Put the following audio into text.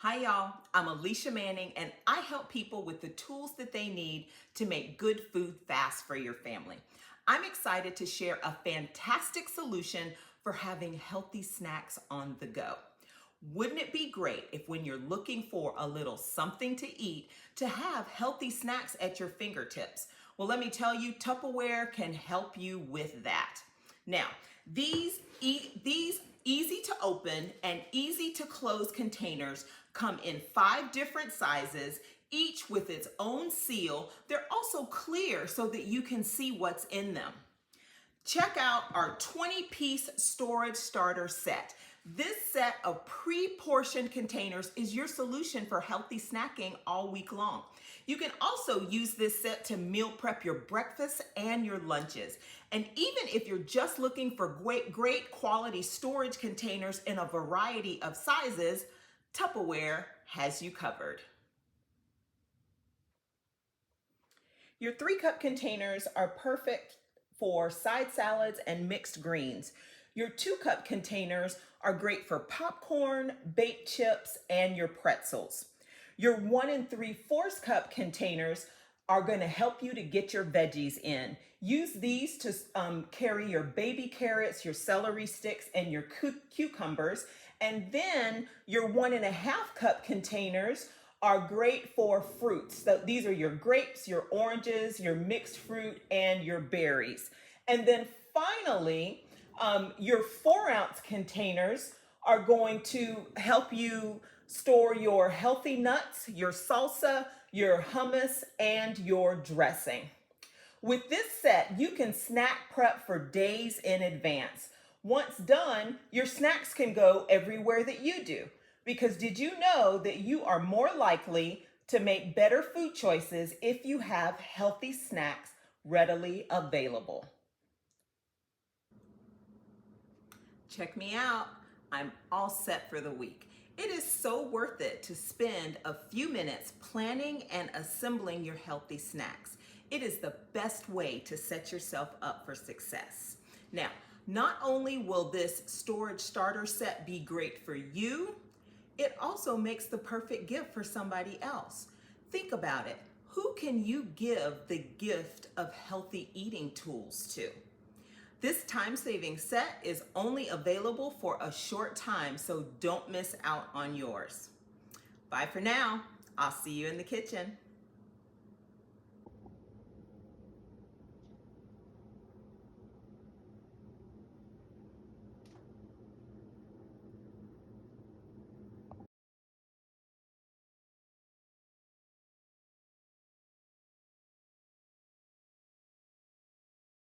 Hi y'all, I'm Alicia Manning and I help people with the tools that they need to make good food fast for your family. I'm excited to share a fantastic solution for having healthy snacks on the go. Wouldn't it be great if when you're looking for a little something to eat, to have healthy snacks at your fingertips? Well, let me tell you, Tupperware can help you with that. Now, these easy to open and easy to close containers come in 5 different sizes, each with its own seal. They're also clear so that you can see what's in them. Check out our 20-piece storage starter set. This set of pre-portioned containers is your solution for healthy snacking all week long. You can also use this set to meal prep your breakfast and your lunches. And even if you're just looking for great quality storage containers in a variety of sizes, Tupperware has you covered. Your 3-cup containers are perfect for side salads and mixed greens. Your 2-cup containers are great for popcorn, baked chips, and your pretzels. Your 1 3/4 cup containers are going to help you to get your veggies in. Use these to carry your baby carrots, your celery sticks, and your cucumbers. And then your 1.5 cup containers are great for fruits. So these are your grapes, your oranges, your mixed fruit, and your berries. And then finally, your 4-ounce containers are going to help you store your healthy nuts, your salsa, your hummus, and your dressing. With this set, you can snack prep for days in advance. Once done, your snacks can go everywhere that you do. Because did you know that you are more likely to make better food choices if you have healthy snacks readily available? Check me out. I'm all set for the week. It is so worth it to spend a few minutes planning and assembling your healthy snacks. It is the best way to set yourself up for success. Now, not only will this storage starter set be great for you, it also makes the perfect gift for somebody else. Think about it. Who can you give the gift of healthy eating tools to? This time-saving set is only available for a short time, so don't miss out on yours. Bye for now. I'll see you in the kitchen.